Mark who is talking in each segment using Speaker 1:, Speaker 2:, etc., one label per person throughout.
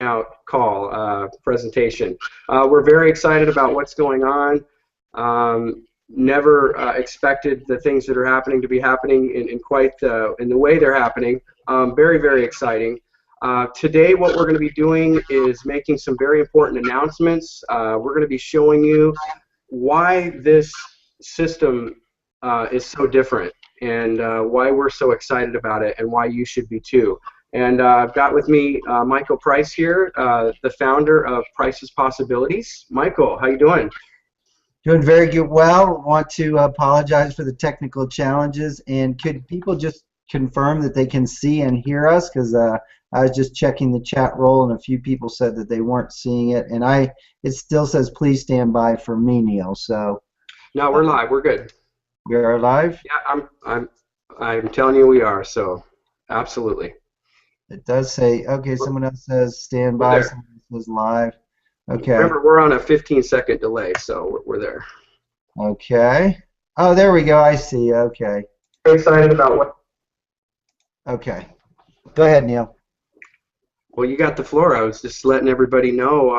Speaker 1: out call presentation. We're very excited about what's going on. Never expected the things that are happening to be happening in quite in the way they're happening. Very, very exciting. Today what we're going to be doing is making some very important announcements. We're going to be showing you why this system is so different, and why we're so excited about it, and why you should be too. And I've got with me Michael Price here, the founder of Price's Possibilities. Michael, how you doing?
Speaker 2: Doing very good. Well, want to apologize for the technical challenges, and could people just confirm that they can see and hear us? Because I was just checking the chat roll, and a few people said that they weren't seeing it, and it still says please stand by for me, Neil. So
Speaker 1: no, we're live. We're good.
Speaker 2: We are live.
Speaker 1: Yeah, I'm telling you we are. So absolutely.
Speaker 2: It does say okay. Someone else says stand by. Someone else says live. Okay.
Speaker 1: Remember, we're on a 15-second delay, so we're there.
Speaker 2: Okay. Oh, there we go. I see. Okay.
Speaker 1: Very excited about what?
Speaker 2: Okay. Go ahead, Neil.
Speaker 1: Well, you got the floor. I was just letting everybody know,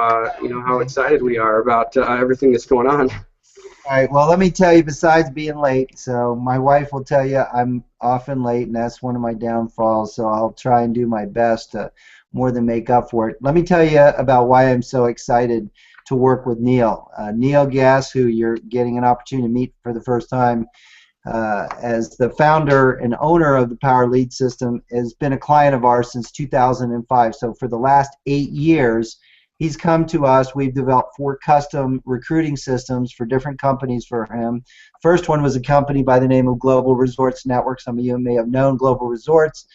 Speaker 1: you know, how excited we are about everything that's going on.
Speaker 2: All right. Well, let me tell you. Besides being late, so my wife will tell you I'm often late, and that's one of my downfalls. So I'll try and do my best to more than make up for it. Let me tell you about why I'm so excited to work with Neil. Neil Gass, who you're getting an opportunity to meet for the first time, as the founder and owner of the Power Lead System, has been a client of ours since 2005. So for the last 8 years, he's come to us. We've developed 4 custom recruiting systems for different companies for him. First one was a company by the name of Global Resorts Network. Some of you may have known Global Resorts.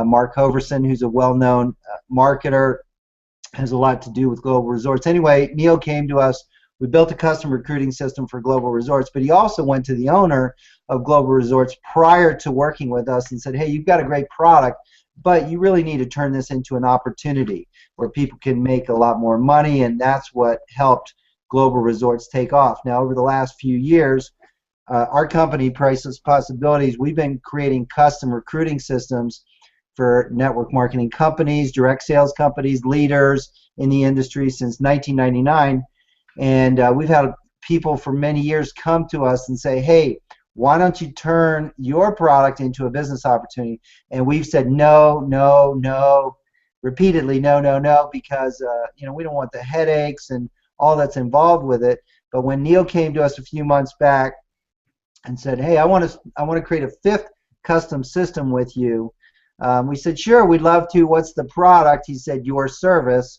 Speaker 2: Mark Hoverson, who's a well-known marketer, has a lot to do with Global Resorts. Anyway, Neil came to us. We built a custom recruiting system for Global Resorts, but he also went to the owner of Global Resorts prior to working with us and said, hey, you've got a great product, but you really need to turn this into an opportunity where people can make a lot more money, and that's what helped Global Resorts take off. Now, over the last few years, our company, Price's Possibilities, we've been creating custom recruiting systems for network marketing companies, direct sales companies, leaders in the industry since 1999. And we've had people for many years come to us and say, hey, why don't you turn your product into a business opportunity? And we've said no, no, no, repeatedly no, no, no, because you know, we don't want the headaches and all that's involved with it. But when Neil came to us a few months back and said, hey, I want to create a 5th custom system with you, we said, sure, we'd love to. What's the product? He said, your service.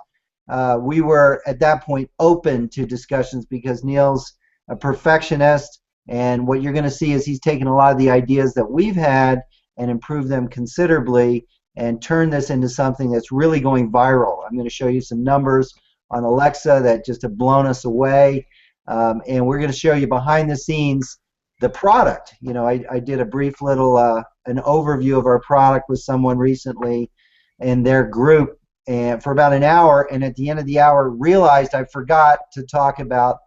Speaker 2: We were at that point open to discussions because Neil's a perfectionist, and what you're going to see is he's taken a lot of the ideas that we've had and improved them considerably and turned this into something that's really going viral. I'm going to show you some numbers on Alexa that just have blown us away, and we're going to show you behind the scenes the product. You know, I did a brief little an overview of our product with someone recently in their group, and for about an hour, and at the end of the hour realized I forgot to talk about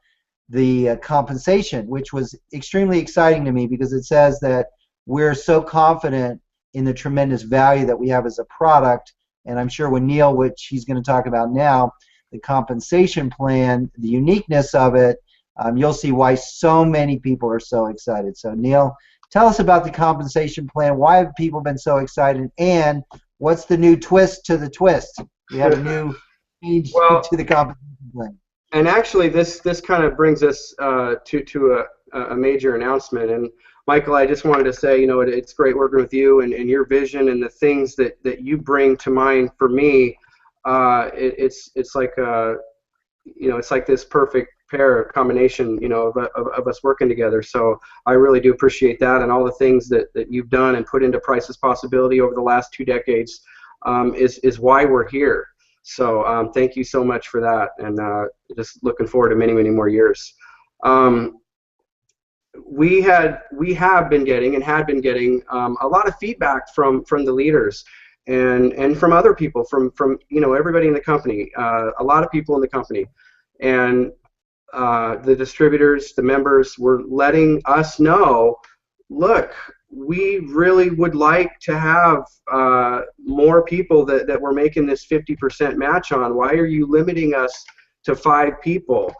Speaker 2: the compensation, which was extremely exciting to me because it says that we're so confident in the tremendous value that we have as a product, and I'm sure when Neil, which he's going to talk about now, the compensation plan, the uniqueness of it, you'll see why so many people are so excited. So Neil, tell us about the compensation plan. Why have people been so excited, and what's the new twist to the twist? We have a new change to the compensation plan.
Speaker 1: And actually, this kind of brings us to a major announcement. And Michael, I just wanted to say, you know, it's great working with you and your vision and the things that you bring to mind for me. It's like you know, it's like this perfect pair combination, you know, of us working together. So I really do appreciate that, and all the things that you've done and put into Price's Possibility over the last 2 decades is why we're here. So thank you so much for that, and just looking forward to many, many more years. We have been getting and had been getting a lot of feedback from the leaders and from other people, from you know, everybody in the company, a lot of people in the company, and the distributors, the members were letting us know, look, we really would like to have more people that we're making this 50% match on. Why are you limiting us to 5 people?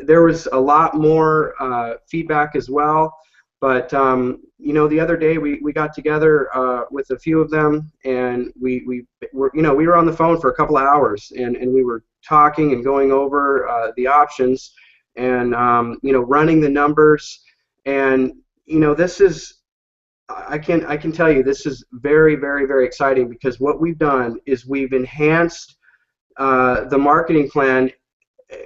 Speaker 1: There was a lot more feedback as well, but you know, the other day we got together with a few of them, and we were on the phone for a couple of hours, and we were talking and going over the options, and you know, running the numbers. And you know, this is, I can tell you, this is very, very, very exciting, because what we've done is we've enhanced the marketing plan.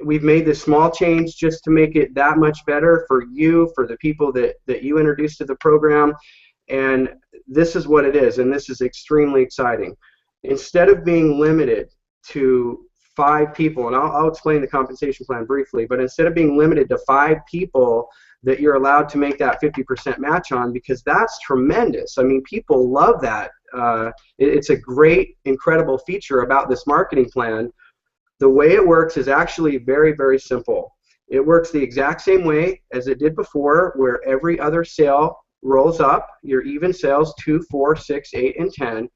Speaker 1: We've made this small change just to make it that much better for you, for the people that you introduced to the program. And this is what it is, and this is extremely exciting. Instead of being limited to 5 people, and I'll explain the compensation plan briefly, but instead of being limited to 5 people that you're allowed to make that 50% match on, because that's tremendous. I mean, people love that. It's a great, incredible feature about this marketing plan. The way it works is actually very, very simple. It works the exact same way as it did before, where every other sale rolls up, your even sales 2, 4, 6, 8, and 10.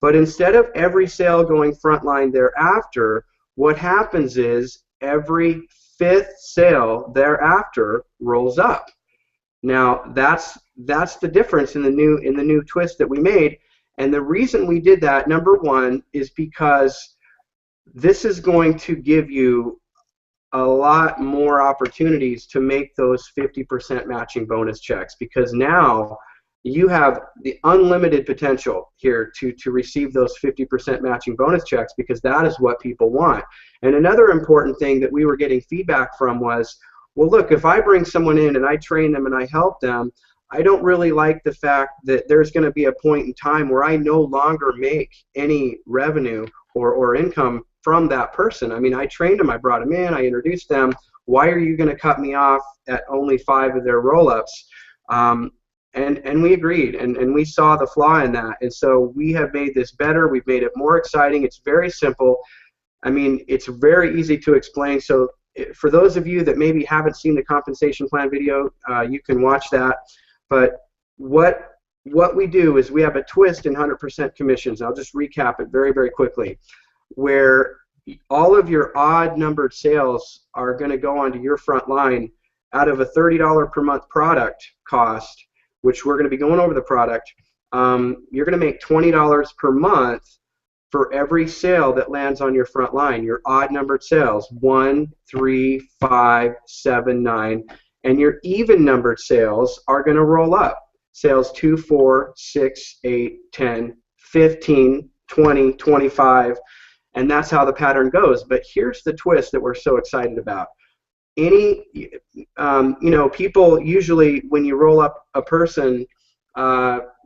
Speaker 1: But instead of every sale going frontline thereafter, what happens is every 5th sale thereafter rolls up. Now that's the difference in the new twist that we made. And the reason we did that, number one, is because this is going to give you a lot more opportunities to make those 50% matching bonus checks, because now you have the unlimited potential here to receive those 50% matching bonus checks, because that is what people want. And another important thing that we were getting feedback from was, well, look, if I bring someone in and I train them and I help them, I don't really like the fact that there's going to be a point in time where I no longer make any revenue or income from that person. I mean, I trained them, I brought them in, I introduced them. Why are you going to cut me off at only 5 of their roll-ups? And we agreed, and we saw the flaw in that. And so we have made this better. We've made it more exciting. It's very simple. I mean, it's very easy to explain. So for those of you that maybe haven't seen the compensation plan video, you can watch that. But what we do is we have a twist in 100% commissions. I'll just recap it very, very quickly, where all of your odd numbered sales are going to go onto your front line. Out of a $30 per month product cost, which we're going to be going over the product, you're going to make $20 per month for every sale that lands on your front line. Your odd numbered sales, 1, 3, 5, 7, 9, and your even numbered sales are going to roll up. Sales 2, 4, 6, 8, 10, 15, 20, 25, and that's how the pattern goes. But here's the twist that we're so excited about. You know, people usually, when you roll up a person,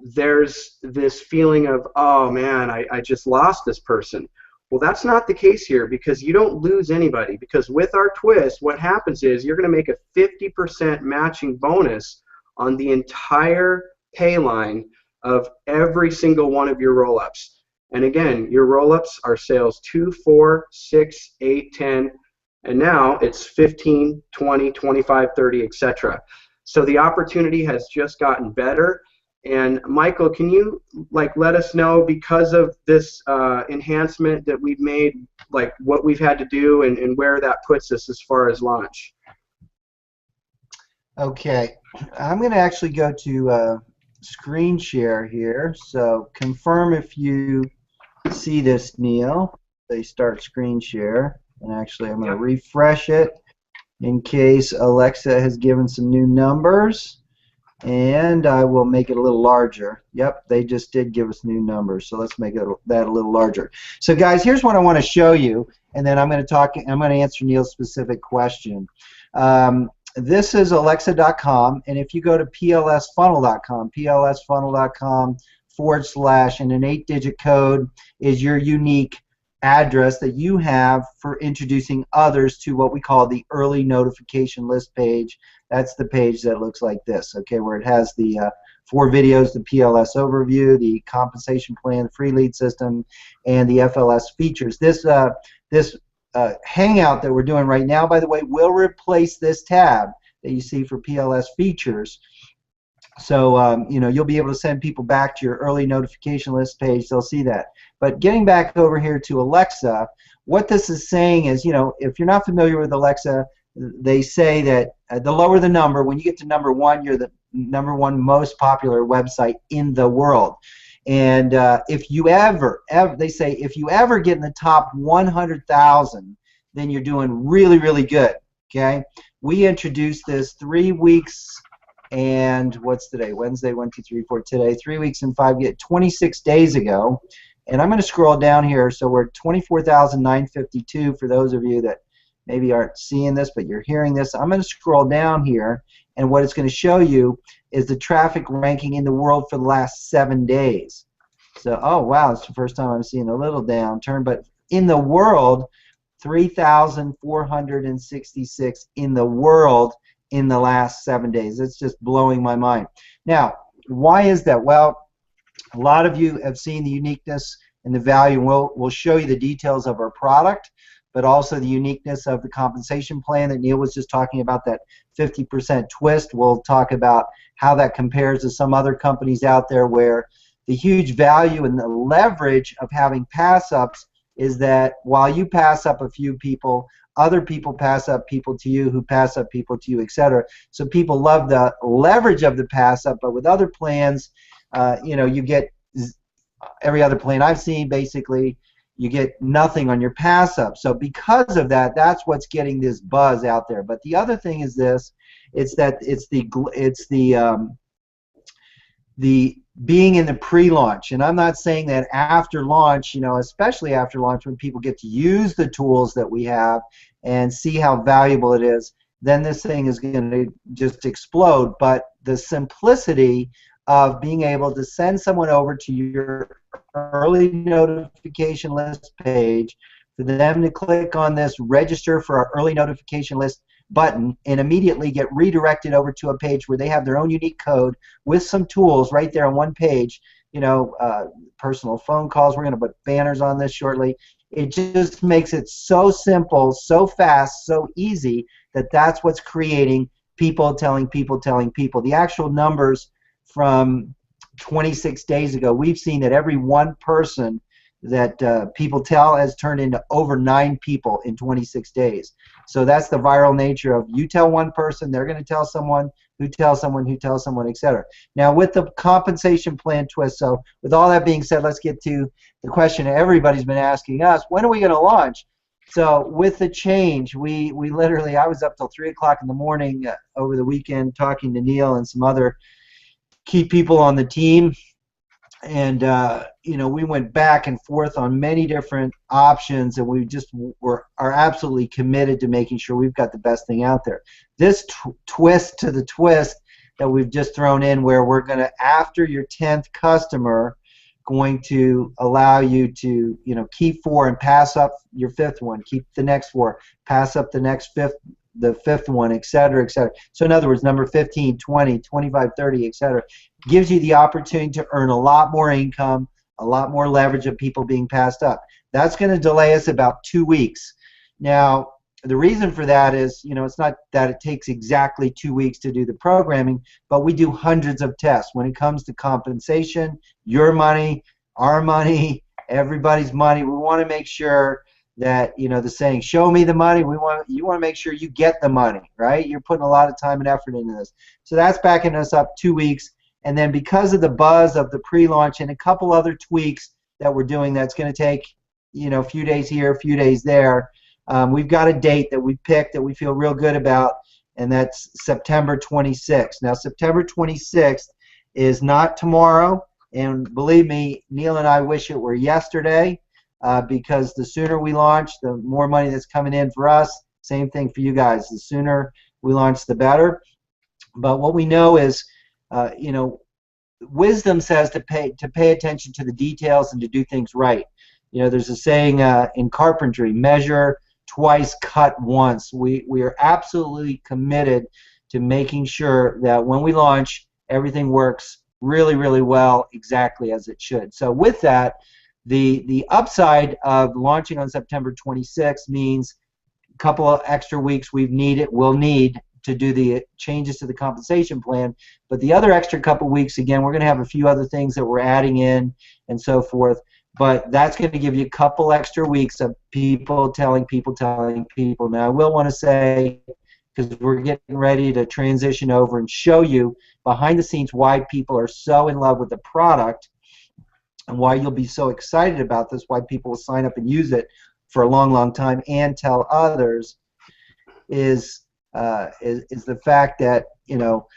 Speaker 1: there's this feeling of, oh man, I just lost this person. Well, that's not the case here, because you don't lose anybody, because with our twist, what happens is you're going to make a 50% matching bonus on the entire pay line of every single one of your roll-ups. And again, your roll-ups are sales 2, 4, 6, 8, 10, and now it's 15, 20, 25, 30, etc. So the opportunity has just gotten better. And Michael, can you let us know, because of this enhancement that we've made, what we've had to do and where that puts us as far as launch?
Speaker 2: Okay, I'm going to actually go to screen share here. So confirm if you see this, Neil. They start screen share. And actually, I'm going to refresh it in case Alexa has given some new numbers. And I will make it a little larger. Yep, they just did give us new numbers. So let's make that a little larger. So guys, here's what I want to show you. And then I'm going to answer Neil's specific question. This is Alexa.com. And if you go to plsfunnel.com, plsfunnel.com / and an 8-digit code is your unique address that you have for introducing others to what we call the early notification list page. That's the page that looks like this, okay, where it has the 4 videos, the PLS overview, the compensation plan, the free lead system, and the FLS features. This hangout that we're doing right now, by the way, will replace this tab that you see for PLS features. So, you'll be able to send people back to your early notification list page. They'll see that. But getting back over here to Alexa, what this is saying is, if you're not familiar with Alexa, they say that the lower the number, when you get to number one, you're the number one most popular website in the world. And if you ever, they say, if you ever get in the top 100,000, then you're doing really, really good. Okay? We introduced this 3 weeks. And what's today? Wednesday, 1, 2, 3, 4. Today, 3 weeks and 26 days ago. And I'm going to scroll down here. So we're at 24,952 for those of you that maybe aren't seeing this, but you're hearing this. I'm going to scroll down here, and what it's going to show you is the traffic ranking in the world for the last 7 days. So, oh wow, it's the first time I'm seeing a little downturn. But in the world, 3,466 in the world in the last 7 days. It's just blowing my mind. Now, why is that? Well, a lot of you have seen the uniqueness and the value. We'll show you the details of our product, but also the uniqueness of the compensation plan that Neil was just talking about, that 50% twist. We'll talk about how that compares to some other companies out there where the huge value and the leverage of having pass-ups is that while you pass up a few people, other people pass up people to you who pass up people to you, etc. So people love the leverage of the pass up, but with other plans, you get every other plan I've seen, basically, you get nothing on your pass up. So because of that, that's what's getting this buzz out there. But the other thing is this: it's the being in the pre-launch. And I'm not saying that after launch, especially after launch, when people get to use the tools that we have and see how valuable it is, then this thing is going to just explode. But the simplicity of being able to send someone over to your early notification list page, for them to click on this register for our early notification list button and immediately get redirected over to a page where they have their own unique code with some tools right there on one page, personal phone calls. We're going to put banners on this shortly. It just makes it so simple, so fast, so easy that's what's creating people telling people telling people. The actual numbers from 26 days ago, we've seen that every one person that people tell has turned into over 9 people in 26 days. So that's the viral nature of you tell one person, they're going to tell someone, who tells someone, who tells someone, etc. Now with the compensation plan twist, so with all that being said, let's get to the question everybody's been asking us: when are we going to launch? So with the change, we literally, I was up till 3 o'clock in the morning over the weekend talking to Neil and some other key people on the team. And we went back and forth on many different options, and we just are absolutely committed to making sure we've got the best thing out there. This twist to the twist that we've just thrown in, where we're going to, after your 10th customer, going to allow you to keep 4 and pass up your 5th one, keep the next 4, pass up the next 5th one, etc., etc. So in other words, number 15, 20, 25, 30, etc. gives you the opportunity to earn a lot more income, a lot more leverage of people being passed up. That's going to delay us about 2 weeks. Now, the reason for that is, it's not that it takes exactly 2 weeks to do the programming, but we do hundreds of tests. When it comes to compensation, your money, our money, everybody's money, we want to make sure that, the saying, show me the money, you want to make sure you get the money, right? You're putting a lot of time and effort into this. So that's backing us up 2 weeks. And then because of the buzz of the pre-launch and a couple other tweaks that we're doing, that's going to take, a few days here, a few days there, we've got a date that we picked that we feel real good about, and that's September 26th. Now, September 26th is not tomorrow, and believe me, Neil and I wish it were yesterday, because the sooner we launch, the more money that's coming in for us. Same thing for you guys. The sooner we launch, the better. But what we know is, wisdom says to pay attention to the details and to do things right. There's a saying in carpentry: measure twice, cut once. We are absolutely committed to making sure that when we launch, everything works really, really well, exactly as it should. So with that, the upside of launching on September 26th means a couple of extra weeks we'll need to do the changes to the compensation plan. But the other extra couple weeks, again, we're going to have a few other things that we're adding in and so forth. But that's going to give you a couple extra weeks of people telling people. Now, I will want to say, because we're getting ready to transition over and show you behind the scenes why people are so in love with the product and why you'll be so excited about this, why people will sign up and use it for a long, long time and tell others, is the fact that, you know,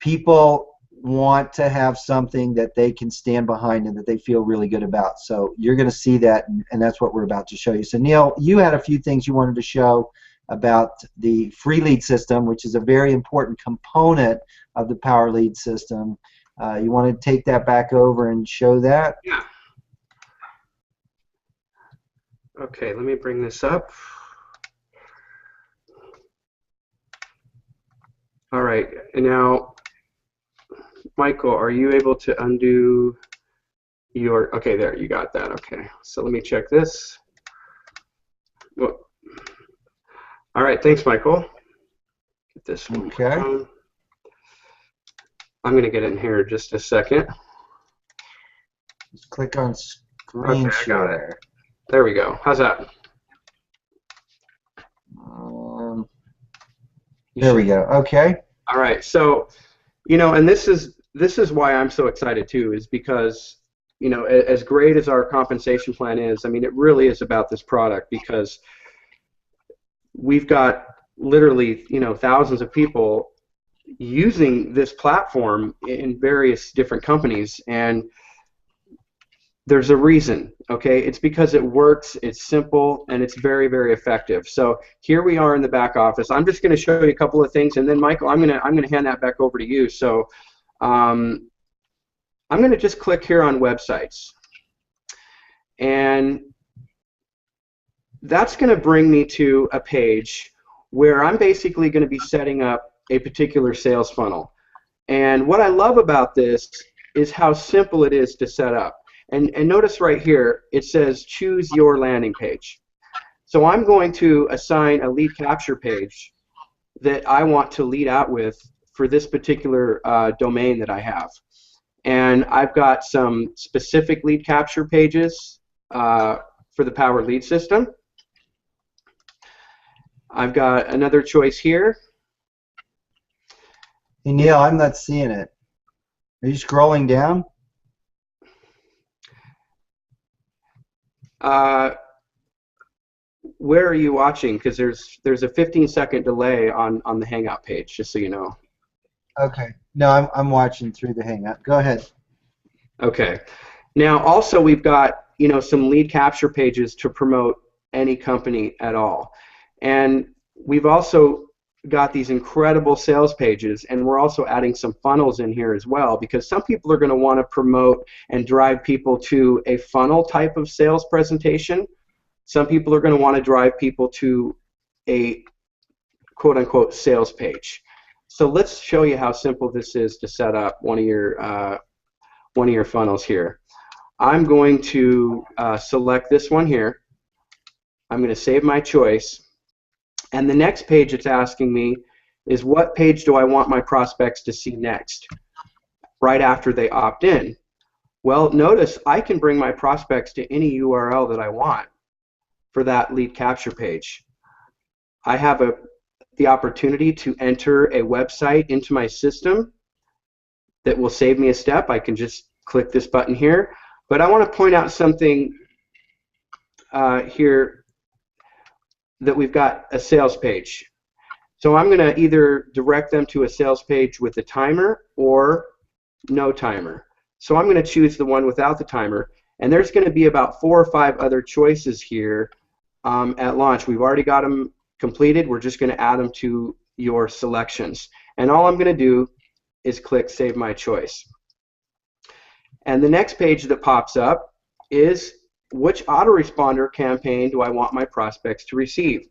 Speaker 2: people want to have something that they can stand behind and that they feel really good about. So you're going to see that, and that's what we're about to show you. So Neil, you had a few things you wanted to show about the free lead system, which is a very important component of the Power Lead system. You want to take that back over and show that?
Speaker 1: Yeah. Okay, let me bring this up. All right, and now, Michael, are you able to undo your, okay, there, you got that, okay. So let me check this. Well, all right, thanks, Michael. Get this one.
Speaker 2: Okay.
Speaker 1: I'm going to get in here in just a second.
Speaker 2: Just click on screen
Speaker 1: Okay, I
Speaker 2: share.
Speaker 1: got it. There we go. How's that?
Speaker 2: There we go. Okay.
Speaker 1: All right. So, you know, and this is why I'm so excited too, is because, you know, as great as our compensation plan is, I mean, it really is about this product, because we've got literally, you know, thousands of people using this platform in various different companies, and there's a reason, okay? It's because it works, it's simple, and it's very, very effective. So here we are in the back office. I'm just going to show you a couple of things, and then Michael, I'm going to hand that back over to you. So I'm going to just click here on websites, and that's going to bring me to a page where I'm basically going to be setting up a particular sales funnel. And what I love about this is how simple it is to set up. And notice right here, it says choose your landing page. So I'm going to assign a lead capture page that I want to lead out with for this particular domain that I have. And I've got some specific lead capture pages for the Power Lead system. I've got another choice here.
Speaker 2: Hey Neil, I'm not seeing it. Are you scrolling down?
Speaker 1: Where are you watching? Because there's a 15-second delay on the Hangout page, just so you know.
Speaker 2: Okay. No, I'm watching through the Hangout. Go ahead.
Speaker 1: Okay. Now also we've got, you know, some lead capture pages to promote any company at all. And we've also got these incredible sales pages, and we're also adding some funnels in here as well, because some people are going to want to promote and drive people to a funnel type of sales presentation. Some people are going to want to drive people to a quote-unquote sales page. So let's show you how simple this is to set up one of your funnels here. I'm going to select this one here. I'm going to save my choice. And the next page it's asking me is, what page do I want my prospects to see next, right after they opt in? Well, notice I can bring my prospects to any URL that I want for that lead capture page. I have the opportunity to enter a website into my system that will save me a step. I can just click this button here. But I want to point out something here, that we've got a sales page. So I'm going to either direct them to a sales page with a timer or no timer. So I'm going to choose the one without the timer, and there's going to be about 4 or 5 other choices here at launch. We've already got them completed. We're just going to add them to your selections. And all I'm going to do is click Save My Choice. And the next page that pops up is, which autoresponder campaign do I want my prospects to receive?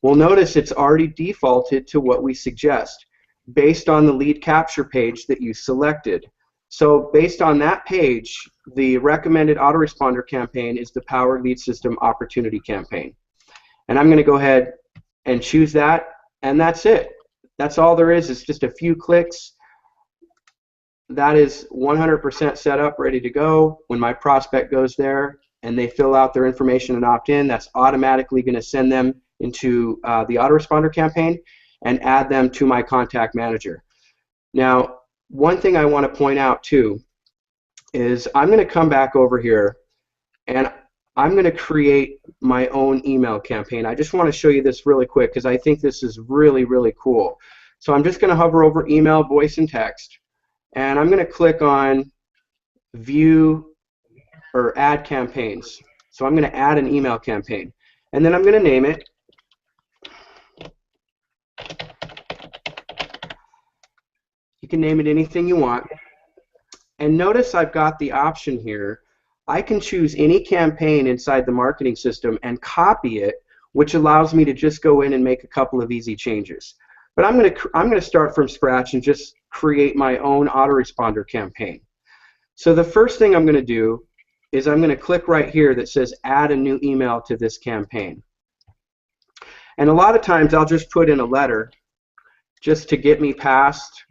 Speaker 1: Well, notice it's already defaulted to what we suggest based on the lead capture page that you selected. So based on that page, the recommended autoresponder campaign is the Power Lead System Opportunity Campaign. And I'm going to go ahead and choose that, and that's it. That's all there is. It's just a few clicks. That is 100% set up, ready to go. When my prospect goes there and they fill out their information and opt in, that's automatically going to send them into the autoresponder campaign and add them to my contact manager. Now, one thing I want to point out too is I'm going to come back over here and I'm going to create my own email campaign. I just want to show you this really quick because I think this is really, really cool. So I'm just going to hover over email, voice, and text, and I'm going to click on view or add campaigns. So I'm going to add an email campaign, and then I'm going to name it. You can name it anything you want. And notice I've got the option here. I can choose any campaign inside the marketing system and copy it, which allows me to just go in and make a couple of easy changes. But I'm going to start from scratch and just create my own autoresponder campaign. So the first thing I'm going to do is I'm going to click right here that says add a new email to this campaign. And a lot of times I'll just put in a letter just to get me past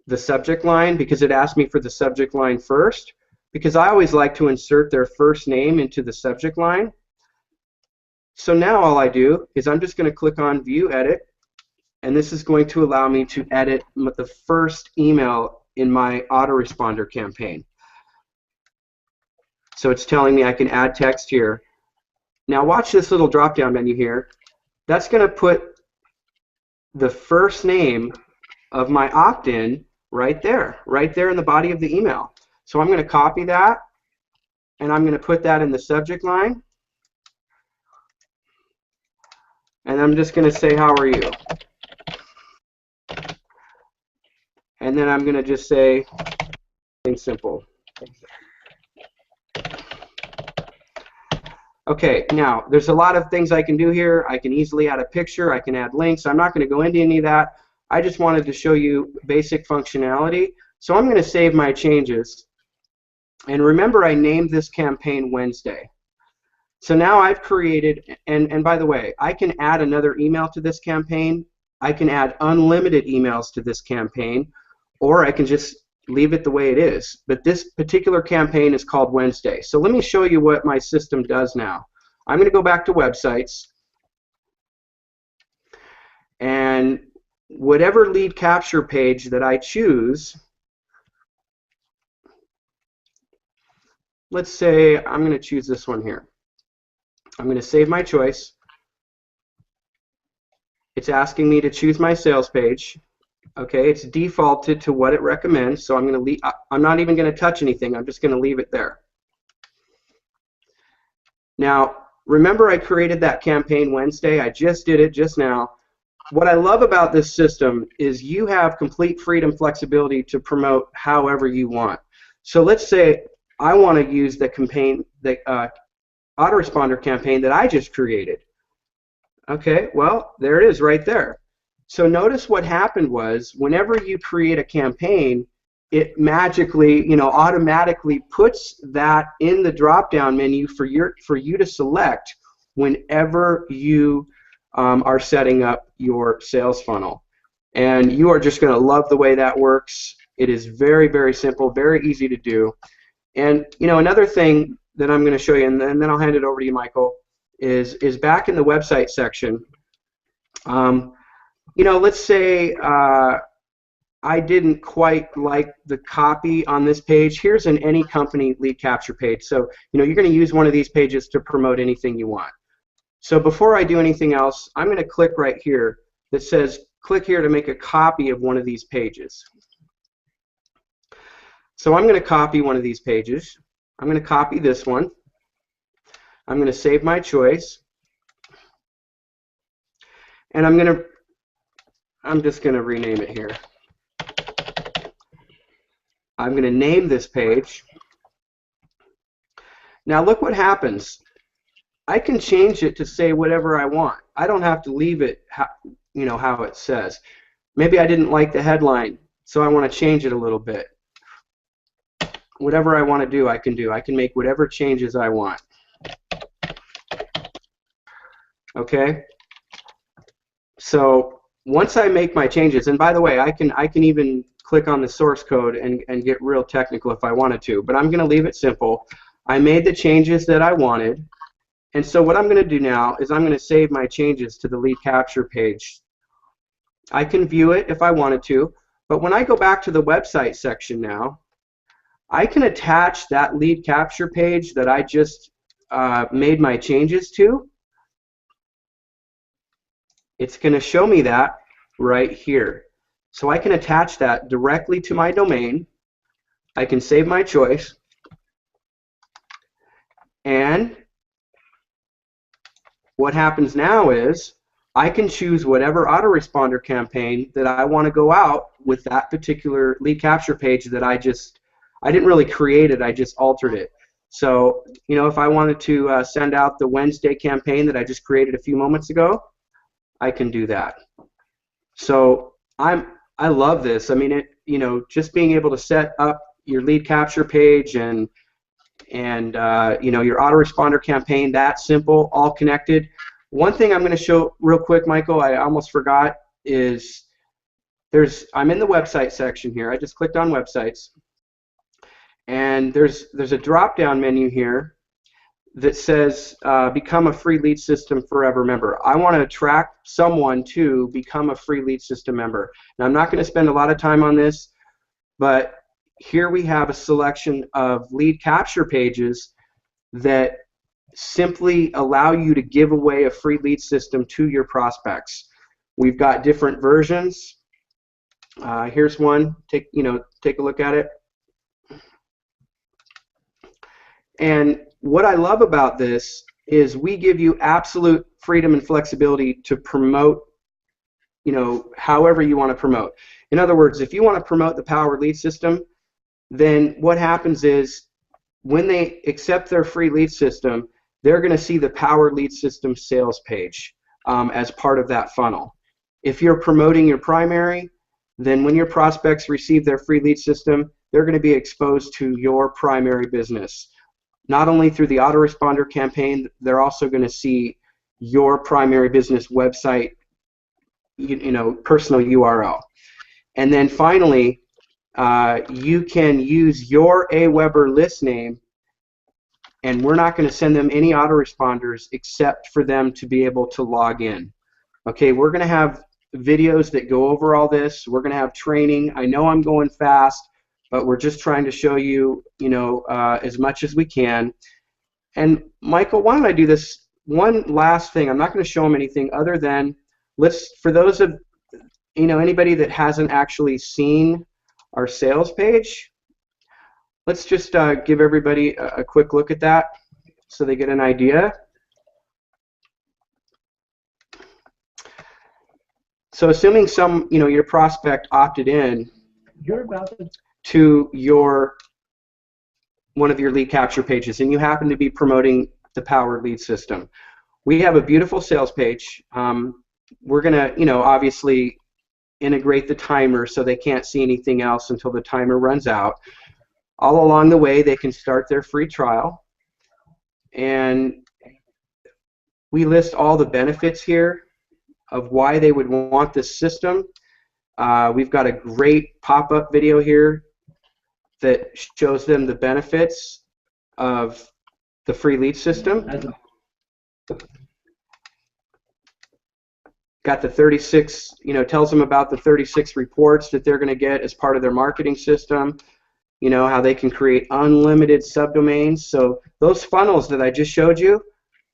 Speaker 1: the subject line, because it asked me for the subject line first, because I always like to insert their first name into the subject line. So now all I do is I'm just going to click on view edit, and this is going to allow me to edit the first email in my autoresponder campaign. So it's telling me I can add text here. Now watch this little drop down menu here. That's going to put the first name of my opt-in right there in the body of the email. So I'm going to copy that, and I'm going to put that in the subject line, and I'm just going to say, how are you? And then I'm going to just say something simple. Okay, now there's a lot of things I can do here. I can easily add a picture, I can add links. I'm not going to go into any of that. I just wanted to show you basic functionality. So I'm going to save my changes. And remember, I named this campaign Wednesday. So now I've created, and by the way, I can add another email to this campaign. I can add unlimited emails to this campaign, or I can just leave it the way it is. But this particular campaign is called Wednesday. So let me show you what my system does now. I'm going to go back to websites, and whatever lead capture page that I choose, let's say I'm going to choose this one here. I'm going to save my choice. It's asking me to choose my sales page. Okay, it's defaulted to what it recommends, so I'm going to leave. I'm not even going to touch anything. I'm just going to leave it there. Now, remember I created that campaign Wednesday. I just did it just now. What I love about this system is you have complete freedom, flexibility to promote however you want. So let's say I want to use the campaign, the autoresponder campaign that I just created. Okay, well, there it is right there. So notice what happened was whenever you create a campaign, it magically, automatically puts that in the drop-down menu for you to select whenever you are setting up your sales funnel. And you are just going to love the way that works. It is very, very simple, very easy to do. And another thing that I'm going to show you, and then I'll hand it over to you, Michael, is back in the website section. Let's say I didn't quite like the copy on this page. Here's an any company lead capture page. So you're going to use one of these pages to promote anything you want. So before I do anything else, I'm going to click right here that says click here to make a copy of one of these pages. So I'm going to copy one of these pages. I'm going to copy this one. I'm going to save my choice. And I'm just going to rename it here. I'm going to name this page. Now look what happens. I can change it to say whatever I want. I don't have to leave it how it says. Maybe I didn't like the headline, so I want to change it a little bit. Whatever I want to do, I can do. I can make whatever changes I want. Okay? So once I make my changes, and by the way, I can even click on the source code and get real technical if I wanted to, but I'm going to leave it simple. I made the changes that I wanted, and so what I'm going to do now is I'm going to save my changes to the lead capture page. I can view it if I wanted to, but when I go back to the website section now, I can attach that lead capture page that I just made my changes to. It's going to show me that right here. So I can attach that directly to my domain. I can save my choice. And what happens now is I can choose whatever autoresponder campaign that I want to go out with that particular lead capture page that I didn't really create it, I just altered it. So, you know, if I wanted to send out the Wednesday campaign that I just created a few moments ago, I can do that. So I love this. I mean, you know, just being able to set up your lead capture page and you know, your autoresponder campaign, that simple, all connected. One thing I'm going to show real quick, Michael, I almost forgot, is I'm in the website section here. I just clicked on websites, and there's a drop-down menu here that says become a free lead system forever member. I want to attract someone to become a free lead system member. Now, I'm not going to spend a lot of time on this, but here we have a selection of lead capture pages that simply allow you to give away a free lead system to your prospects. We've got different versions. Here's one. Take a look at it. And what I love about this is we give you absolute freedom and flexibility to promote, you know, however you want to promote. In other words, if you want to promote the Power Lead System, then what happens is when they accept their free lead system, they're going to see the Power Lead System sales page as part of that funnel. If you're promoting your primary, then when your prospects receive their free lead system, they're going to be exposed to your primary business. Not only through the autoresponder campaign, they're also going to see your primary business website, you know, personal URL. And then finally, you can use your AWeber list name, and we're not going to send them any autoresponders except for them to be able to log in. Okay, we're going to have videos that go over all this. We're going to have training. I know I'm going fast, but we're just trying to show you, you know, as much as we can. And Michael, why don't I do this one last thing? I'm not going to show them anything other than for those of, you know, anybody that hasn't actually seen our sales page, let's just give everybody a quick look at that so they get an idea. So assuming your prospect opted in to one of your lead capture pages, and you happen to be promoting the Power Lead System, we have a beautiful sales page. We're going to, you know, obviously integrate the timer so they can't see anything else until the timer runs out. All along the way, they can start their free trial, and we list all the benefits here of why they would want this system. We've got a great pop-up video here that shows them the benefits of the free lead system. Got the 36, you know, tells them about the 36 reports that they're going to get as part of their marketing system, you know, how they can create unlimited subdomains. So those funnels that I just showed you,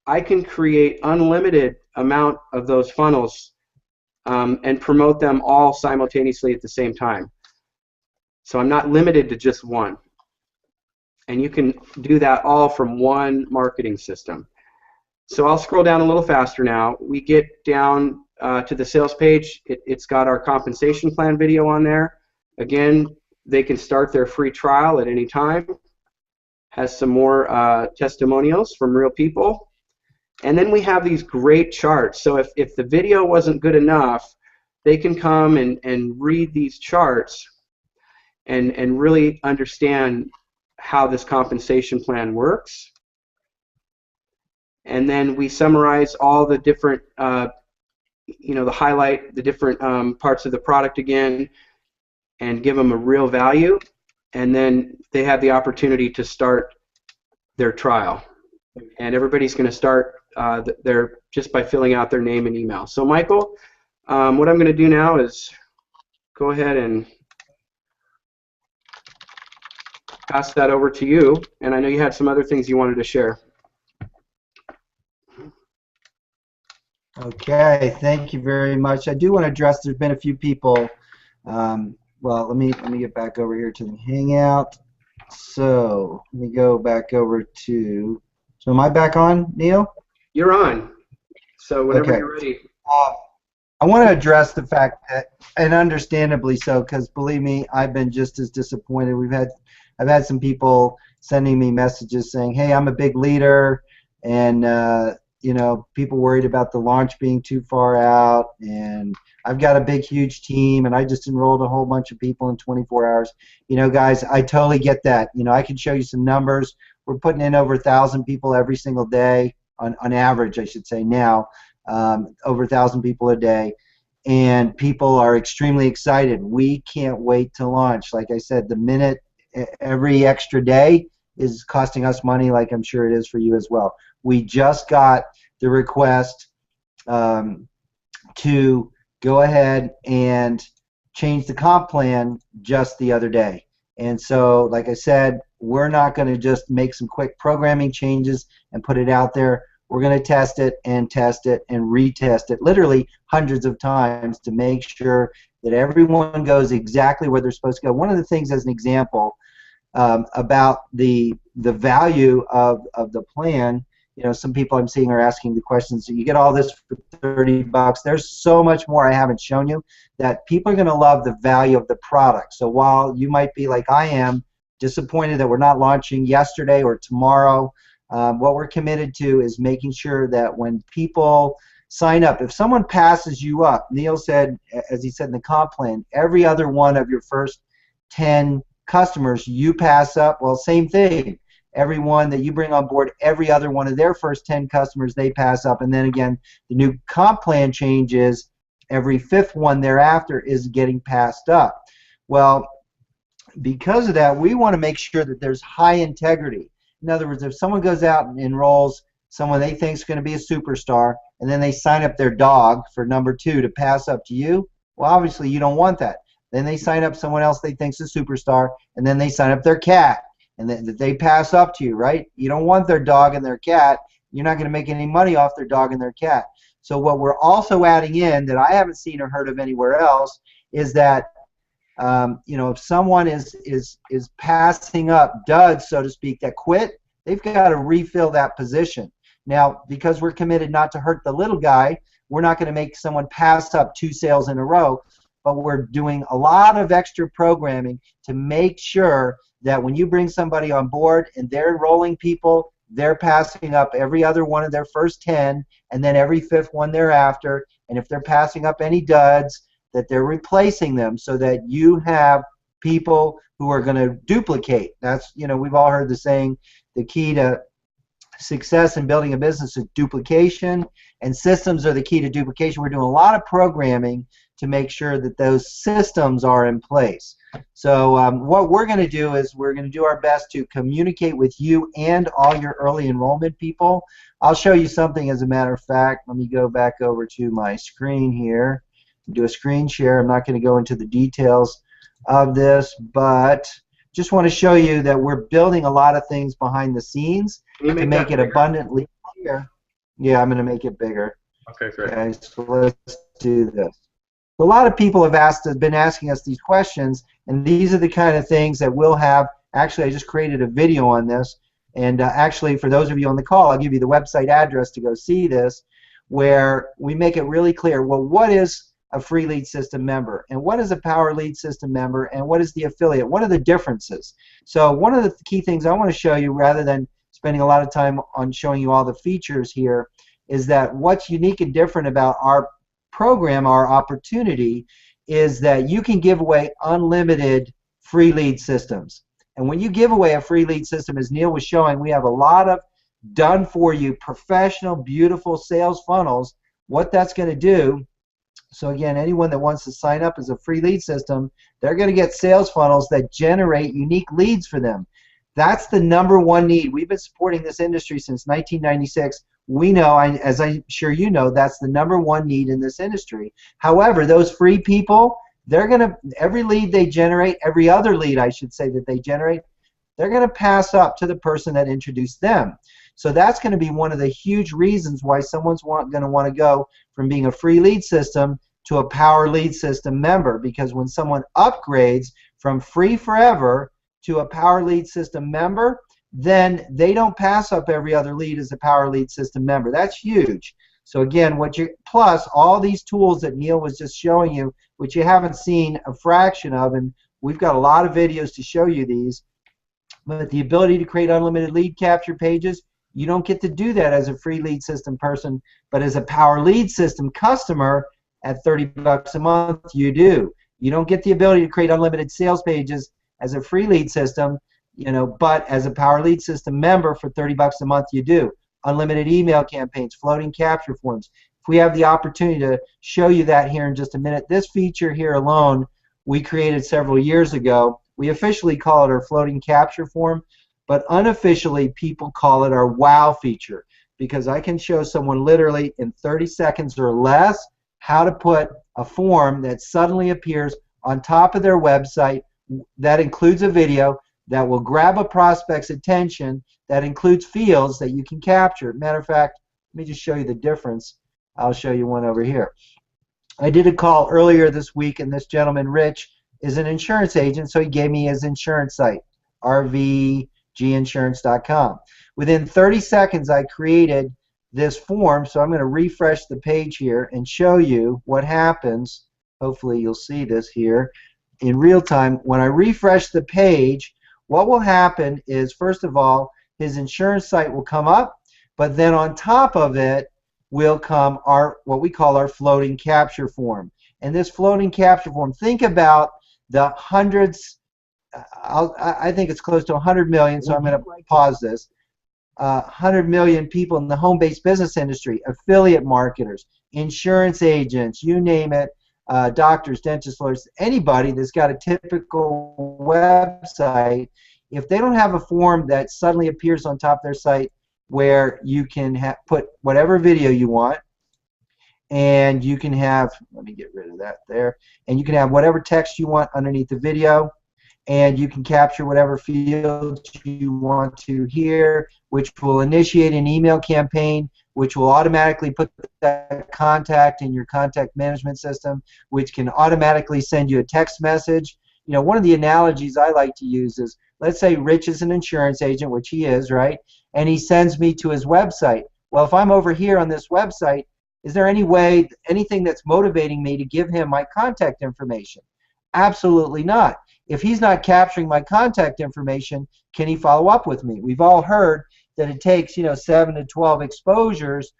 Speaker 1: I can create unlimited amount of those funnels and promote them all simultaneously at the same time. So I'm not limited to just one. And you can do that all from one marketing system. So I'll scroll down a little faster now. We get down to the sales page. It's got our compensation plan video on there. Again, they can start their free trial at any time. Has some more testimonials from real people. And then we have these great charts. So if the video wasn't good enough, they can come and read these charts and really understand how this compensation plan works. And then we summarize all the different the highlight the different parts of the product again and give them a real value, and then they have the opportunity to start their trial. And everybody's going to start their just by filling out their name and email. So Michael, what I'm going to do now is go ahead and pass that over to you. And I know you had some other things you wanted to share.
Speaker 2: Okay, thank you very much. I do want to address, there's been a few people, well, let me get back over here to the Hangout. So let me go back over to, so am I back on, Neil?
Speaker 1: You're on. So whenever
Speaker 2: Okay.
Speaker 1: you're ready.
Speaker 2: I want to address the fact that, and understandably so, because believe me, I've been just as disappointed. I've had some people sending me messages saying, hey, I'm a big leader, and people worried about the launch being too far out, and I've got a big, huge team, and I just enrolled a whole bunch of people in 24 hours. Guys, I totally get that. I can show you some numbers. We're putting in over 1,000 people every single day, on average, I should say now, over 1,000 people a day, and people are extremely excited. We can't wait to launch. Like I said, every extra day is costing us money, like I'm sure it is for you as well. We just got the request to go ahead and change the comp plan just the other day. And so, like I said, we're not going to just make some quick programming changes and put it out there. We're going to test it and retest it literally hundreds of times to make sure that everyone goes exactly where they're supposed to go. One of the things, as an example, about the value of the plan, some people I'm seeing are asking the questions, so you get all this for $30. There's so much more I haven't shown you that people are going to love the value of the product. So while you might be like I am, disappointed that we're not launching yesterday or tomorrow, what we're committed to is making sure that when people sign up, if someone passes you up, Neil said, as he said in the comp plan, every other one of your first 10 customers you pass up, well, same thing. Everyone that you bring on board, every other one of their first 10 customers they pass up, and then again, the new comp plan changes, every fifth one thereafter is getting passed up. Well, because of that, we want to make sure that there's high integrity. In other words, if someone goes out and enrolls someone they think is going to be a superstar, and then they sign up their dog for number 2 to pass up to you, well, obviously you don't want that. Then they sign up someone else they think is a superstar, and then they sign up their cat, and then they pass up to you, right? You don't want their dog and their cat. You're not going to make any money off their dog and their cat. So what we're also adding in that I haven't seen or heard of anywhere else is that if someone is passing up duds, so to speak, that quit, they've got to refill that position. Now, because we're committed not to hurt the little guy, we're not going to make someone pass up 2 sales in a row, but we're doing a lot of extra programming to make sure that when you bring somebody on board and they're enrolling people, they're passing up every other one of their first 10 and then every fifth one thereafter, and if they're passing up any duds, that they're replacing them so that you have people who are going to duplicate. That's, we've all heard the saying, the key to success in building a business is duplication, and systems are the key to duplication. We're doing a lot of programming to make sure that those systems are in place. So what we're going to do is we're going to do our best to communicate with you and all your early enrollment people. I'll show you something, as a matter of fact. Let me go back over to my screen here, do a screen share. I'm not going to go into the details of this, but just want to show you that we're building a lot of things behind the scenes to make it abundantly clear. Yeah, I'm going to make it bigger.
Speaker 1: Okay, great.
Speaker 2: Okay, so let's do this. A lot of people have been asking us these questions, and these are the kind of things that we'll have. Actually, I just created a video on this, and actually, for those of you on the call, I'll give you the website address to go see this, where we make it really clear, well, what is a free lead system member, and what is a power lead system member, and what is the affiliate? What are the differences? So one of the key things I want to show you, rather than spending a lot of time on showing you all the features here, is that what's unique and different about our program, our opportunity, is that you can give away unlimited free lead systems. And when you give away a free lead system, as Neil was showing, we have a lot of done for you professional, beautiful sales funnels. What that's going to do So again, anyone that wants to sign up as a free lead system, they're going to get sales funnels that generate unique leads for them. That's the number one need. We've been supporting this industry since 1996. We know, as I'm sure you know, that's the number one need in this industry. However, those free people, they're going to, every lead they generate, every other lead I should say that they generate, they're going to pass up to the person that introduced them. So that's going to be one of the huge reasons why someone's going to want to go from being a free lead system to a power lead system member, because when someone upgrades from free forever to a power lead system member, then they don't pass up every other lead as a power lead system member. That's huge. So again, plus all these tools that Neil was just showing you, which you haven't seen a fraction of, and we've got a lot of videos to show you these, but the ability to create unlimited lead capture pages, you don't get to do that as a free lead system person, but as a power lead system customer at $30 a month, you do. You don't get the ability to create unlimited sales pages as a free lead system, but as a power lead system member for $30 a month, you do. Unlimited email campaigns, floating capture forms. If we have the opportunity to show you that here in just a minute, this feature here alone we created several years ago. We officially call it our floating capture form, but unofficially people call it our wow feature, because I can show someone literally in 30 seconds or less how to put a form that suddenly appears on top of their website that includes a video that will grab a prospect's attention, that includes fields that you can capture. Matter of fact, let me just show you the difference. I'll show you one over here. I did a call earlier this week, and this gentleman, Rich, is an insurance agent, so he gave me his insurance site, rvginsurance.com. Within 30 seconds, I created this form, so I'm going to refresh the page here and show you what happens. Hopefully you'll see this here in real time. When I refresh the page, what will happen is, first of all, his insurance site will come up, but then on top of it will come what we call our floating capture form. And this floating capture form, think about the hundreds, I think it's close to 100 million, so I'm going to pause this. 100 million people in the home-based business industry, affiliate marketers, insurance agents, you name it, doctors, dentists, lawyers, anybody that's got a typical website. If they don't have a form that suddenly appears on top of their site where you can put whatever video you want, and you can have, let me get rid of that there, and you can have whatever text you want underneath the video, and you can capture whatever fields you want to here, which will initiate an email campaign, which will automatically put that contact in your contact management system, which can automatically send you a text message. One of the analogies I like to use is, let's say Rich is an insurance agent, which he is, right? And he sends me to his website. Well, if I'm over here on this website, is there any way, anything that's motivating me to give him my contact information? Absolutely not. If he's not capturing my contact information, can he follow up with me? We've all heard that it takes 7 to 12 exposures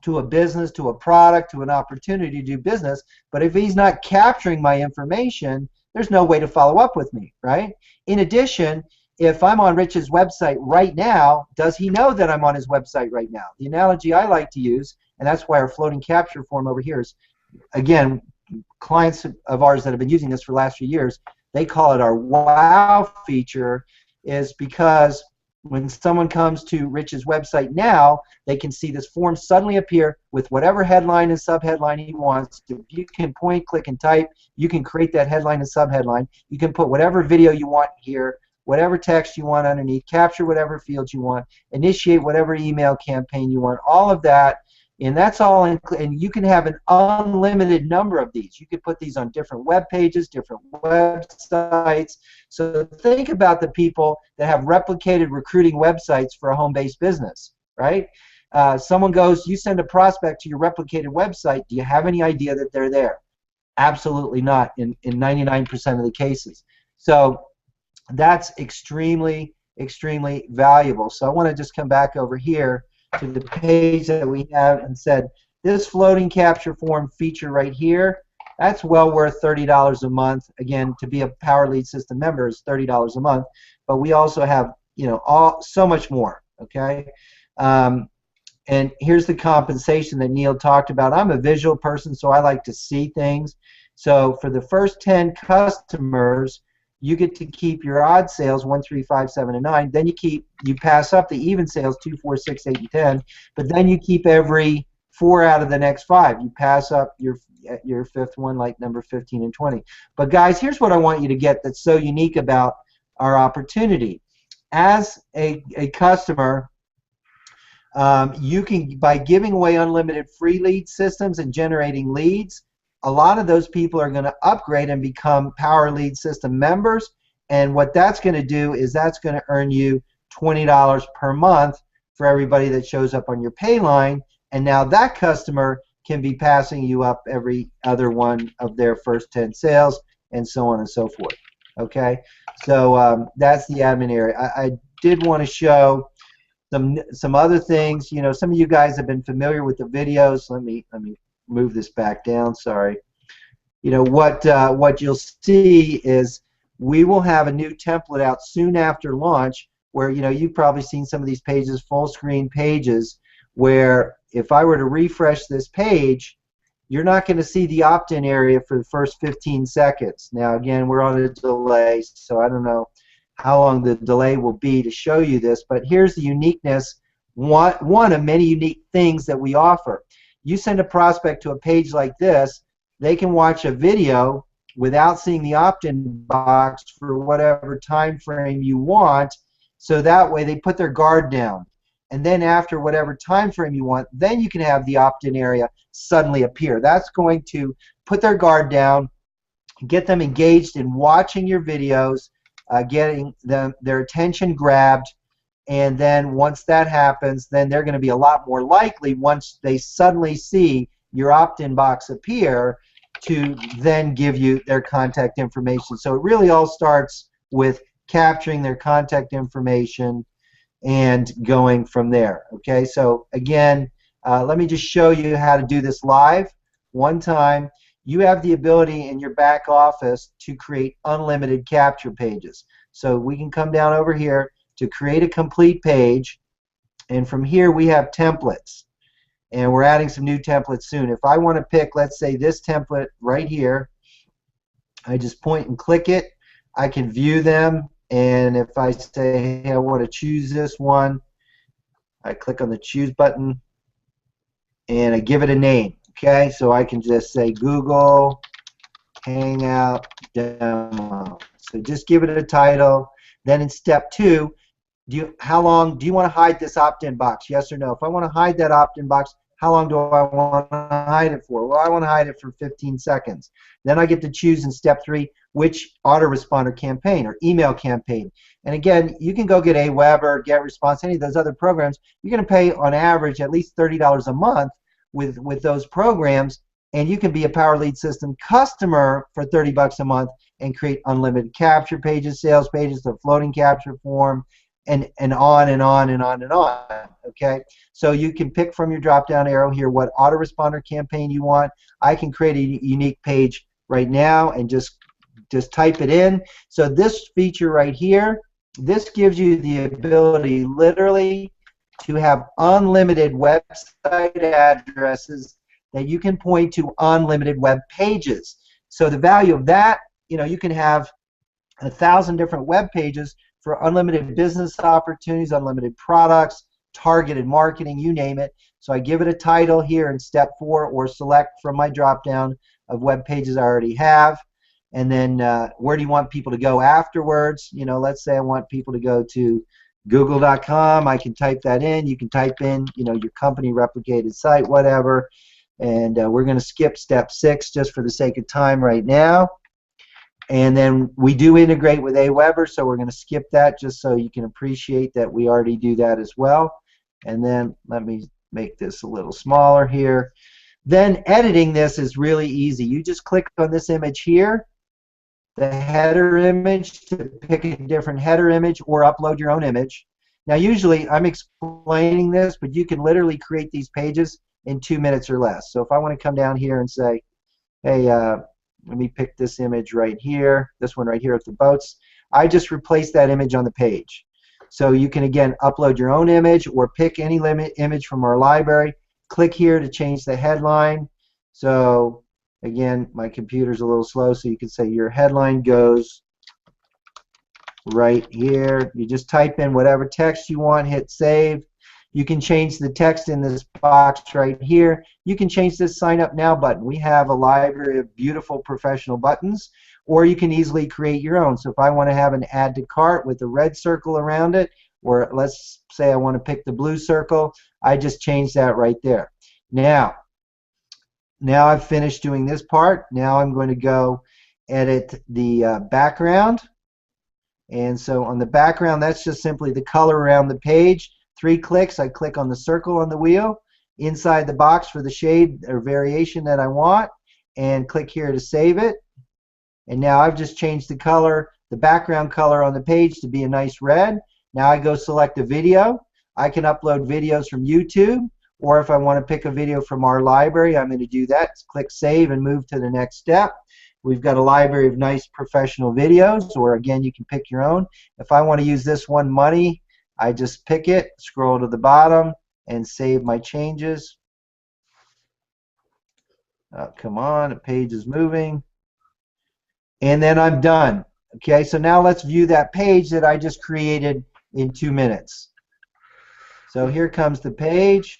Speaker 2: to a business, to a product, to an opportunity to do business. But if he's not capturing my information, there's no way to follow up with me, right? In addition, if I'm on Rich's website right now, does he know that I'm on his website right now? The analogy I like to use, and that's why our floating capture form over here is, again, clients of ours that have been using this for the last few years, they call it our wow feature, is because when someone comes to Rich's website now, they can see this form suddenly appear with whatever headline and subheadline he wants. If you can point, click, and type, you can create that headline and subheadline. You can put whatever video you want here, whatever text you want underneath, capture whatever fields you want, initiate whatever email campaign you want, all of that. And that's all, and you can have an unlimited number of these. You could put these on different web pages, different websites. So think about the people that have replicated recruiting websites for a home-based business, right? Someone goes, you send a prospect to your replicated website, do you have any idea that they're there? Absolutely not in 99% of the cases. So that's extremely, extremely valuable. So I want to just come back over here to the page that we have and said, this floating capture form feature right here, that's well worth $30 a month. Again, to be a Power Lead System member is $30 a month, but we also have so much more. Okay, And here's the compensation that Neil talked about. I'm a visual person, so I like to see things. So for the first 10 customers, you get to keep your odd sales 1, 3, 5, 7, and 9. Then you pass up the even sales 2, 4, 6, 8, and 10. But then you keep every 4 out of the next 5. You pass up your fifth one, like number 15 and 20. But guys, here's what I want you to get that's so unique about our opportunity. As a customer, you can, by giving away unlimited free lead systems and generating leads, a lot of those people are going to upgrade and become Power Lead System members. And what that's going to do is that's going to earn you $20 per month for everybody that shows up on your pay line. And now that customer can be passing you up every other one of their first 10 sales, and so on and so forth. Okay, so that's the admin area. I did want to show some other things. You know, some of you guys have been familiar with the videos. Let me move this back down. Sorry. You know what you'll see is we will have a new template out soon after launch, where you've probably seen some of these pages, full screen pages, where if I were to refresh this page, you're not going to see the opt-in area for the first 15 seconds. Now again, we're on a delay, so I don't know how long the delay will be to show you this, but here's the uniqueness, one of many unique things that we offer. You send a prospect to a page like this, they can watch a video without seeing the opt-in box for whatever time frame you want, so that way they put their guard down. And then after whatever time frame you want, then you can have the opt-in area suddenly appear. That's going to put their guard down, get them engaged in watching your videos, getting their attention grabbed, and then once that happens, then they're going to be a lot more likely, once they suddenly see your opt-in box appear, to then give you their contact information. So it really all starts with capturing their contact information and going from there. Okay, so again, let me just show you how to do this live one time. You have the ability in your back office to create unlimited capture pages. So we can come down over here to create a complete page, and from here we have templates, and we're adding some new templates soon. If I want to pick, let's say, this template right here, I just point and click it. I can view them, and if I say, hey, I want to choose this one, I click on the choose button and I give it a name. Okay, so I can just say Google Hangout Demo. So just give it a title. Then in step 2, how long do you want to hide this opt-in box? Yes or no? If I want to hide that opt-in box, how long do I want to hide it for? Well, I want to hide it for 15 seconds. Then I get to choose in step 3 which autoresponder campaign or email campaign. And again, you can go get Aweber, GetResponse, any of those other programs. You're going to pay on average at least $30 a month with those programs, and you can be a Power Lead System customer for $30 a month and create unlimited capture pages, sales pages, the floating capture form, and on and on and on and on. Okay, so you can pick from your drop-down arrow here what autoresponder campaign you want. I can create a unique page right now and just type it in. So this feature right here, this gives you the ability literally to have unlimited website addresses that you can point to unlimited web pages. So the value of that, you can have 1,000 different web pages for unlimited business opportunities, unlimited products, targeted marketing, you name it. So I give it a title here in step 4, or select from my drop down of web pages I already have. And then where do you want people to go afterwards? Let's say I want people to go to google.com. I can type that in. You can type in your company replicated site, whatever. And we're going to skip step 6 just for the sake of time right now. And then we do integrate with Aweber, so we're going to skip that just so you can appreciate that we already do that as well. And then let me make this a little smaller here. Then editing this is really easy. You just click on this image here, the header image, to pick a different header image or upload your own image. Now usually I'm explaining this, but you can literally create these pages in 2 minutes or less. So if I want to come down here and say, hey, let me pick this image right here, this one right here at the boats. I just replace that image on the page. So you can, again, upload your own image or pick any image from our library. Click here to change the headline. So again, my computer's a little slow, so you can say your headline goes right here. You just type in whatever text you want, hit save. You can change the text in this box right here. You can change this sign up now button. We have a library of beautiful professional buttons, or you can easily create your own. So if I want to have an add to cart with a red circle around it, or let's say I want to pick the blue circle, I just change that right there. Now I've finished doing this part. Now I'm going to go edit the background. And so on the background, that's just simply the color around the page. 3 clicks, I click on the circle on the wheel, inside the box for the shade or variation that I want, and click here to save it. And now I've just changed the color, the background color on the page to be a nice red. Now I go select a video. I can upload videos from YouTube, or if I want to pick a video from our library, I'm going to do that. Click save and move to the next step. We've got a library of nice professional videos, or again, you can pick your own. If I want to use this one, money, I just pick it, scroll to the bottom, and save my changes. Oh, come on, the page is moving. And then I'm done. Okay, so now let's view that page that I just created in 2 minutes. So here comes the page.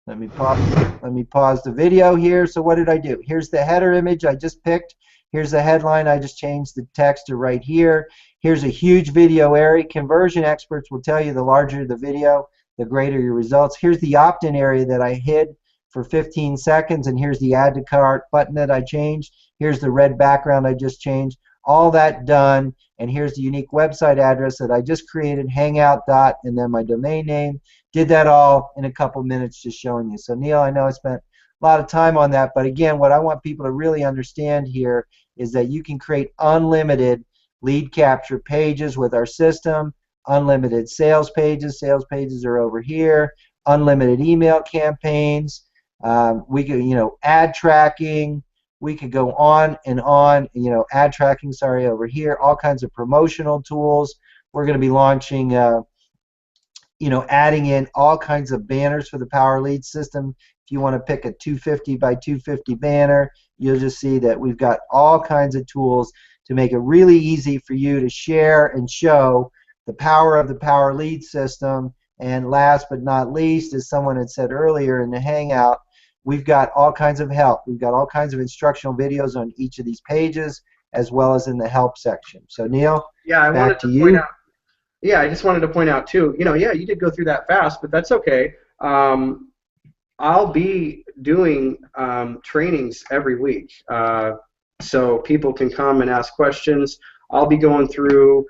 Speaker 2: Let me pause the video here. So what did I do? Here's the header image I just picked. Here's the headline. I just changed the text to right here. Here's a huge video area. Conversion experts will tell you the larger the video, the greater your results. Here's the opt-in area that I hid for 15 seconds, and here's the add to cart button that I changed. Here's the red background I just changed. All that done, and here's the unique website address that I just created, hangout dot, and then my domain name. Did that all in a couple minutes, just showing you. So Neil, I know I spent a lot of time on that, but again, what I want people to really understand here is that you can create unlimited lead capture pages with our system, unlimited sales pages. Sales pages are over here. Unlimited email campaigns. We could, ad tracking. We could go on and on. Ad tracking. Sorry, over here. All kinds of promotional tools. We're going to be launching. Adding in all kinds of banners for the Power Lead system. If you want to pick a 250 by 250 banner, you'll just see that we've got all kinds of tools to make it really easy for you to share and show the power of the Power Lead system. And last but not least, as someone had said earlier in the Hangout, we've got all kinds of help. We've got all kinds of instructional videos on each of these pages, as well as in the help section. So Neil, back to you.
Speaker 1: Point out. Yeah, I just wanted to point out too. Yeah, you did go through that fast, but that's okay. I'll be doing trainings every week, so people can come and ask questions. I'll be going through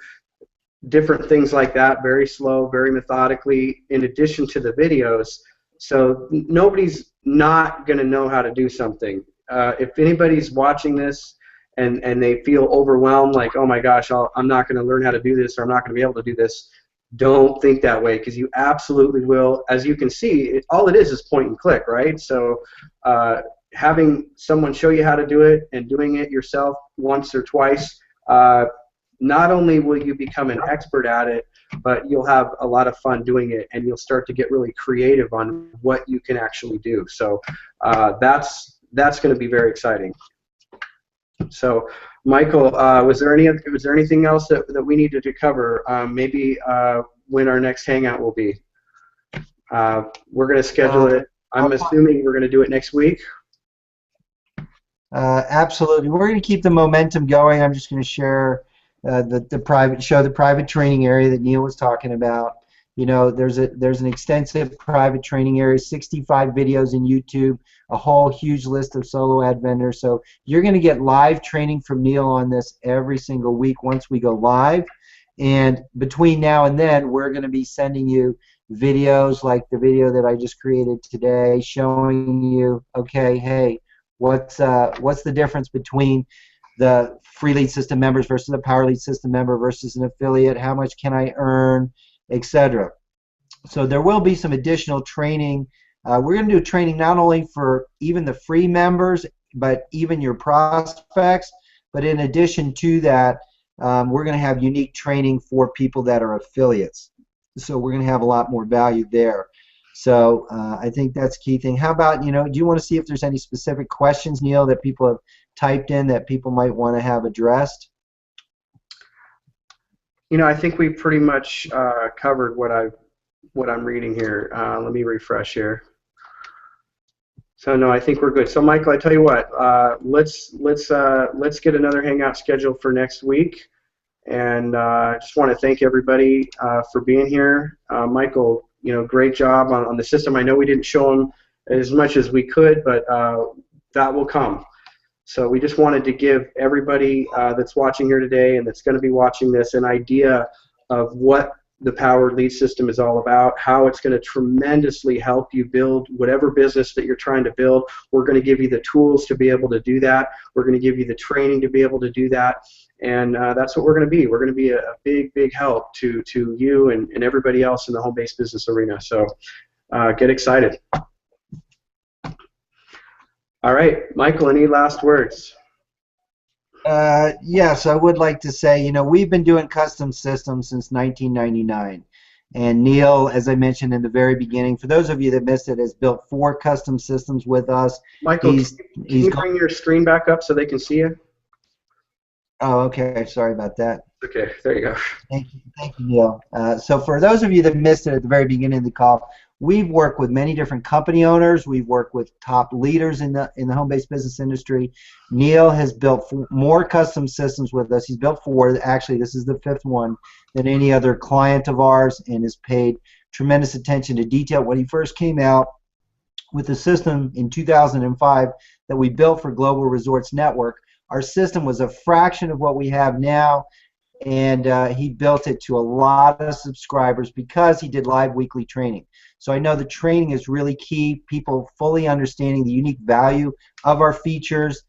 Speaker 1: different things like that, very slow, very methodically, in addition to the videos. So nobody's not going to know how to do something. If anybody's watching this and they feel overwhelmed, like, oh my gosh, I'm not going to learn how to do this, or I'm not going to be able to do this, don't think that way, because you absolutely will. As you can see, all it is point and click, right? So having someone show you how to do it and doing it yourself once or twice, not only will you become an expert at it, but you'll have a lot of fun doing it, and you'll start to get really creative on what you can actually do. So that's going to be very exciting. So, Michael, was there anything else that we needed to cover? Maybe when our next hangout will be. We're going to schedule it. I'm assuming we're going to do it next week.
Speaker 2: Absolutely, we're going to keep the momentum going. I'm just going to share the private training area that Neil was talking about. There's an extensive private training area, 65 videos in YouTube, a whole huge list of solo ad vendors. So you're going to get live training from Neil on this every single week once we go live. And between now and then, we're going to be sending you videos like the video that I just created today, showing you, okay, hey, what's the difference between the free lead system members versus a Power Lead system member versus an affiliate? How much can I earn, etc. So there will be some additional training. We're going to do training not only for even the free members, but even your prospects. But in addition to that, we're going to have unique training for people that are affiliates. So we're going to have a lot more value there. So I think that's a key thing. How about, do you want to see if there's any specific questions, Neil, that people have typed in that people might want to have addressed?
Speaker 1: I think we pretty much covered what I'm reading here. Let me refresh here. So no, I think we're good. So Michael, I tell you what, let's get another hangout scheduled for next week. And I just want to thank everybody for being here. Michael, great job on the system. I know we didn't show them as much as we could, but that will come. So we just wanted to give everybody that's watching here today and that's going to be watching this an idea of what the Powered Lead System is all about, how it's going to tremendously help you build whatever business that you're trying to build. We're going to give you the tools to be able to do that. We're going to give you the training to be able to do that. And that's what we're going to be. We're going to be a big, big help to you and everybody else in the home-based business arena. So get excited. All right, Michael, any last words?
Speaker 2: Yes, I would like to say, we've been doing custom systems since 1999. And Neil, as I mentioned in the very beginning, for those of you that missed it, has built 4 custom systems with us.
Speaker 1: Michael, can you bring your screen back up so they can see you?
Speaker 2: Oh, okay. Sorry about that.
Speaker 1: Okay, there you go.
Speaker 2: Thank you, Neil. So for those of you that missed it at the very beginning of the call, we've worked with many different company owners. We've worked with top leaders in the home-based business industry. Neil has built more custom systems with us. He's built 4. Actually, this is the 5th one than any other client of ours, and has paid tremendous attention to detail. When he first came out with the system in 2005 that we built for Global Resorts Network, our system was a fraction of what we have now, and he built it to a lot of subscribers because he did live weekly training. So I know the training is really key, people fully understanding the unique value of our features,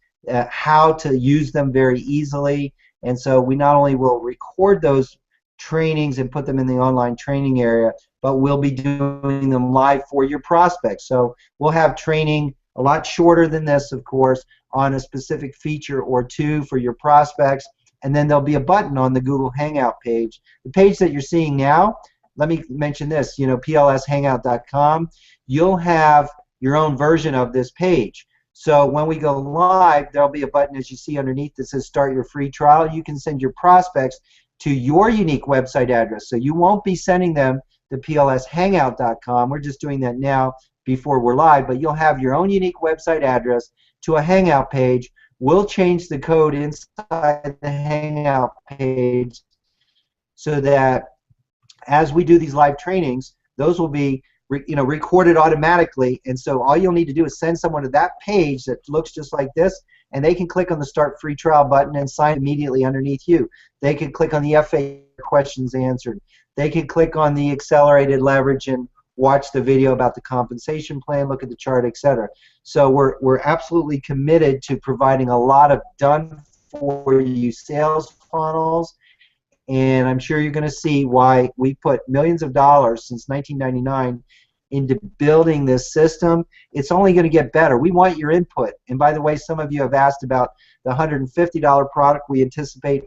Speaker 2: how to use them very easily. And so we not only will record those trainings and put them in the online training area, but we'll be doing them live for your prospects. So we'll have training a lot shorter than this, of course, on a specific feature or 2 for your prospects. And then there'll be a button on the Google Hangout page. The page that you're seeing now, let me mention this, plshangout.com, you'll have your own version of this page. So when we go live, there'll be a button, as you see underneath, that says Start Your Free Trial. You can send your prospects to your unique website address. So you won't be sending them to plshangout.com. We're just doing that now before we're live, but you'll have your own unique website address to a Hangout page. We'll change the code inside the Hangout page so that as we do these live trainings, those will be recorded automatically. And so all you'll need to do is send someone to that page that looks just like this, and they can click on the Start Free Trial button and sign immediately underneath you. They can click on the FAQ questions answered. They can click on the accelerated leverage and watch the video about the compensation plan, look at the chart, etc. So we're absolutely committed to providing a lot of done-for-you sales funnels, and I'm sure you're going to see why we put millions of dollars since 1999 into building this system. It's only going to get better. We want your input. And by the way, some of you have asked about the $150 product. We anticipate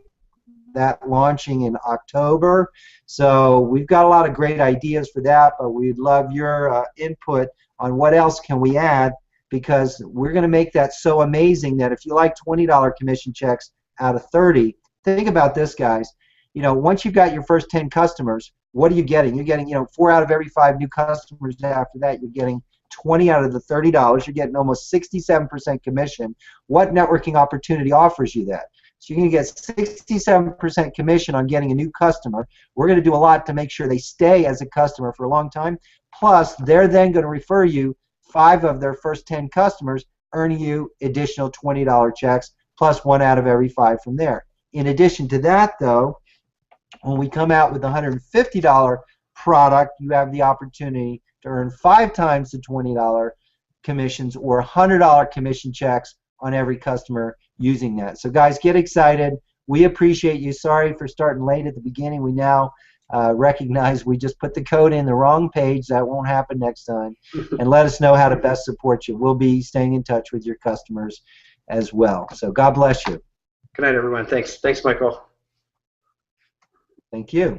Speaker 2: that launching in October. So we've got a lot of great ideas for that, but we'd love your input on what else can we add, because we're going to make that so amazing that if you like $20 commission checks out of 30, think about this, guys. Once you've got your first 10 customers, what are you getting? You're getting, 4 out of every 5 new customers after that. You're getting 20 out of the $30. You're getting almost 67% commission. What networking opportunity offers you that? So you're going to get 67% commission on getting a new customer. We're going to do a lot to make sure they stay as a customer for a long time. Plus, they're then going to refer you 5 of their first 10 customers, earning you additional $20 checks, plus 1 out of every 5 from there. In addition to that, though, when we come out with a $150 product, you have the opportunity to earn 5 times the $20 commissions or $100 commission checks on every customer using that. So guys, get excited. We appreciate you. Sorry for starting late at the beginning. We now recognize we just put the code in the wrong page. That won't happen next time. And let us know how to best support you. We'll be staying in touch with your customers as well. So God bless you.
Speaker 1: Good night, everyone. Thanks. Thanks, Michael.
Speaker 2: Thank you.